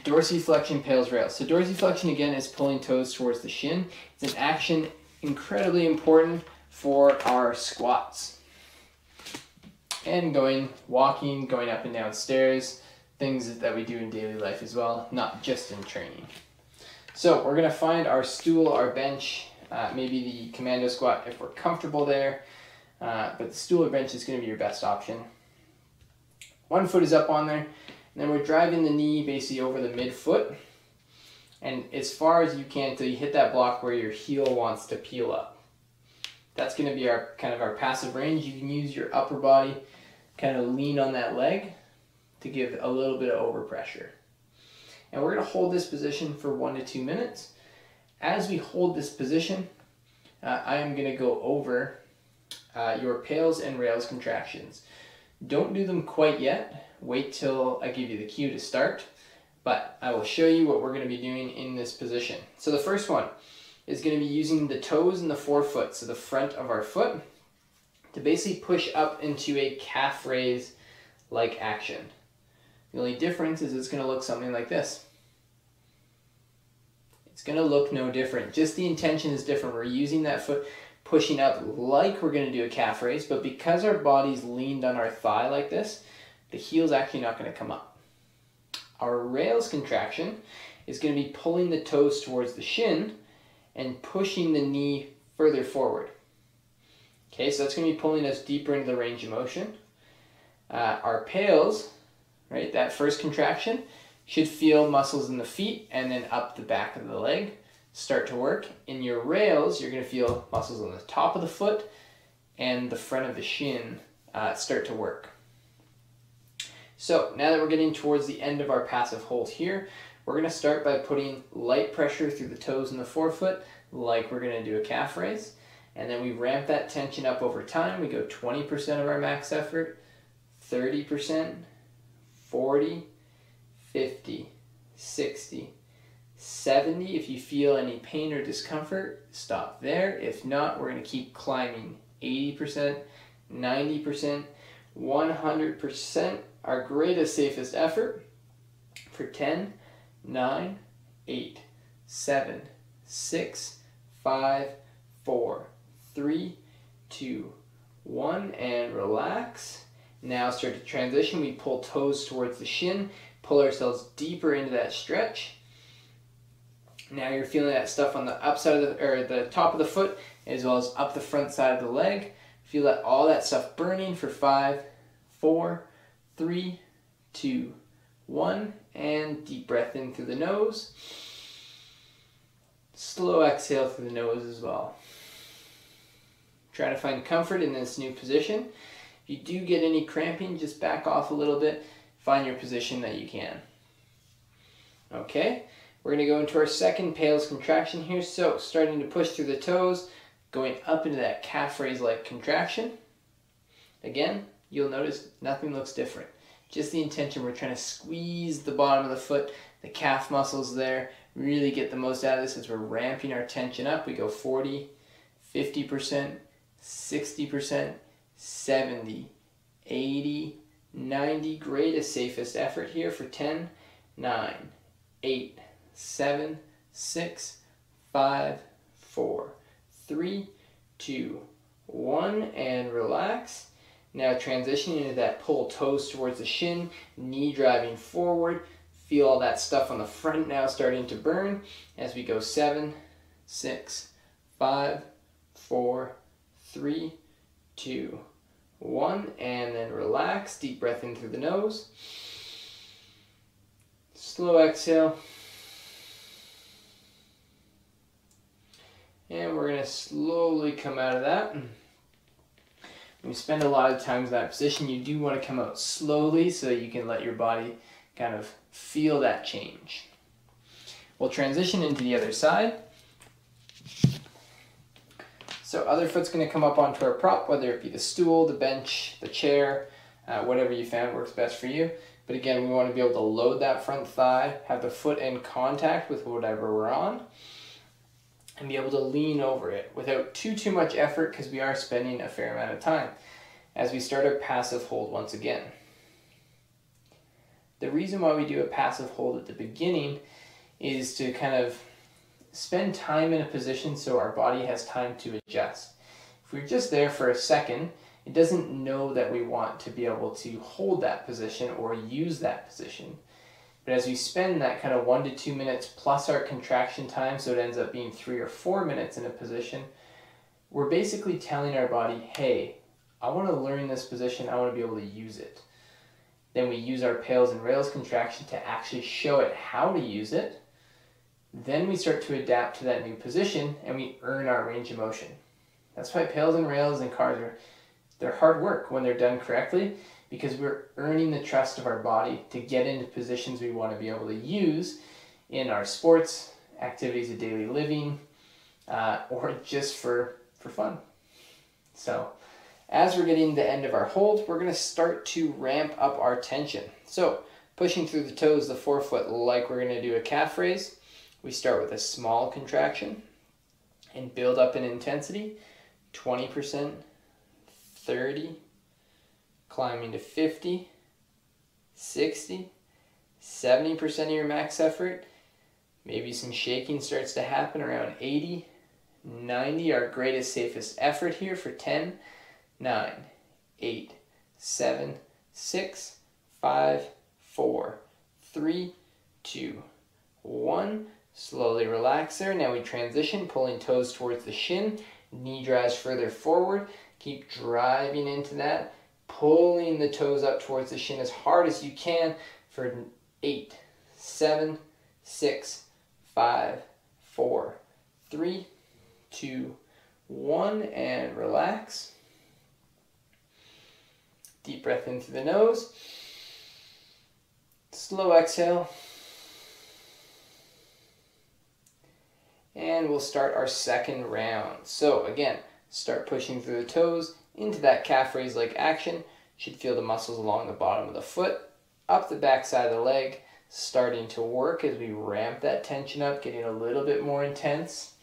Dorsi Flexion, PAILs, rails. So Dorsi Flexion again is pulling toes towards the shin. It's an action incredibly important for our squats. And walking, going up and down stairs, things that we do in daily life as well, not just in training. So we're gonna find our stool, our bench, maybe the commando squat if we're comfortable there, but the stool or bench is gonna be your best option. One foot is up on there, and then we're driving the knee basically over the midfoot, and as far as you can until you hit that block where your heel wants to peel up. That's gonna be our kind of our passive range. You can use your upper body, kind of lean on that leg to give a little bit of overpressure. And we're gonna hold this position for 1 to 2 minutes. As we hold this position, I am gonna go over your PAILs and rails contractions. Don't do them quite yet. Wait till I give you the cue to start, but I will show you what we're gonna be doing in this position. So the first one is gonna be using the toes and the forefoot, so the front of our foot, to basically push up into a calf raise like action. The only difference is it's gonna look something like this. It's gonna look no different, just the intention is different. We're using that foot pushing up like we're gonna do a calf raise, but because our body's leaned on our thigh like this, the heel's actually not gonna come up. Our rails contraction is gonna be pulling the toes towards the shin and pushing the knee further forward. Okay, so that's gonna be pulling us deeper into the range of motion. Our PAILs, right, that first contraction, should feel muscles in the feet and then up the back of the leg start to work. In your rails, you're gonna feel muscles on the top of the foot and the front of the shin start to work. So now that we're getting towards the end of our passive hold here, we're gonna start by putting light pressure through the toes and the forefoot like we're gonna do a calf raise. And then we ramp that tension up over time. We go 20% of our max effort, 30%, 40, 50, 60, 70. If you feel any pain or discomfort, stop there. If not, we're gonna keep climbing. 80%, 90%, 100%, our greatest, safest effort for 10, 9, 8, 7, 6, 5, 4, 3, 2, 1, and relax. Now start to transition. We pull toes towards the shin, pull ourselves deeper into that stretch. Now you're feeling that stuff on the upside of the top of the foot as well as up the front side of the leg. Feel that all that stuff burning for 5, 4, 3, 2, 1, and deep breath in through the nose. Slow exhale through the nose as well. Try to find comfort in this new position. If you do get any cramping, just back off a little bit. Find your position that you can. Okay, we're going to go into our second PAILs contraction here. So starting to push through the toes, going up into that calf raise-like contraction. Again, you'll notice nothing looks different. Just the intention, we're trying to squeeze the bottom of the foot, the calf muscles there, really get the most out of this as we're ramping our tension up. We go 40, 50%, 60%, 70, 80, 90. Greatest, safest effort here for 10, 9, 8, 7, 6, 5, 4, 3, 2, 1, and relax. Now transitioning into that pull toes towards the shin, knee driving forward. Feel all that stuff on the front now starting to burn as we go 7, 6, 5, 4, 3, 2, 1, and then relax. Deep breath in through the nose. Slow exhale. And we're going to slowly come out of that. When you spend a lot of time in that position, you do want to come out slowly so you can let your body kind of feel that change. We'll transition into the other side. So other foot's going to come up onto our prop, whether it be the stool, the bench, the chair, whatever you found works best for you. But again, we want to be able to load that front thigh, have the foot in contact with whatever we're on, and be able to lean over it without too much effort because we are spending a fair amount of time as we start our passive hold once again. The reason why we do a passive hold at the beginning is to kind of spend time in a position so our body has time to adjust. If we're just there for a second, it doesn't know that we want to be able to hold that position or use that position. But as we spend that kind of 1 to 2 minutes plus our contraction time, so it ends up being 3 or 4 minutes in a position, we're basically telling our body, hey, I want to learn this position, I want to be able to use it. Then we use our PAILs and rails contraction to actually show it how to use it. Then we start to adapt to that new position and we earn our range of motion. That's why PAILs and rails and cars they're hard work when they're done correctly, because we're earning the trust of our body to get into positions we want to be able to use in our sports, activities of daily living, or just for fun. So as we're getting to the end of our hold, we're going to start to ramp up our tension. So pushing through the toes, the forefoot, like we're going to do a calf raise. We start with a small contraction and build up in intensity, 20%, 30, climbing to 50, 60, 70% of your max effort. Maybe some shaking starts to happen around 80, 90, our greatest, safest effort here for 10, 9, 8, 7, 6, 5, 4, 3, 2, 1. Slowly relax there. Now we transition, pulling toes towards the shin. Knee drives further forward. Keep driving into that. Pulling the toes up towards the shin as hard as you can for 8, 7, 6, 5, 4, 3, 2, 1. And relax. Deep breath in through the nose. Slow exhale. And we'll start our second round. So again, start pushing through the toes into that calf raise-like action. Should feel the muscles along the bottom of the foot, up the back side of the leg, starting to work as we ramp that tension up, getting a little bit more intense.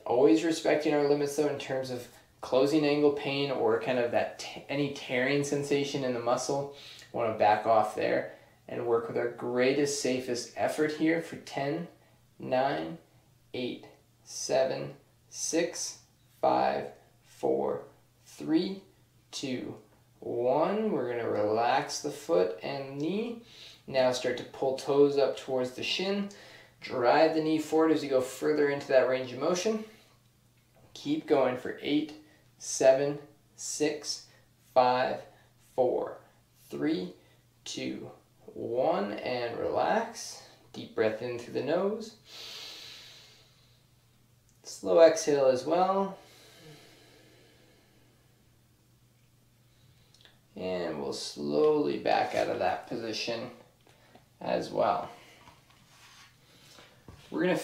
Always respecting our limits though in terms of closing angle pain or kind of that any tearing sensation in the muscle. Want to back off there and work with our greatest, safest effort here for 10, 9, 8, 7, 6, 5, 4, 3, 2, 1. We're going to relax the foot and knee. Now start to pull toes up towards the shin. Drive the knee forward as you go further into that range of motion. Keep going for 8, 7, 6, 5, 4, 3, 2, 1. And relax. Deep breath in through the nose. Slow exhale as well. And we'll slowly back out of that position as well. We're going to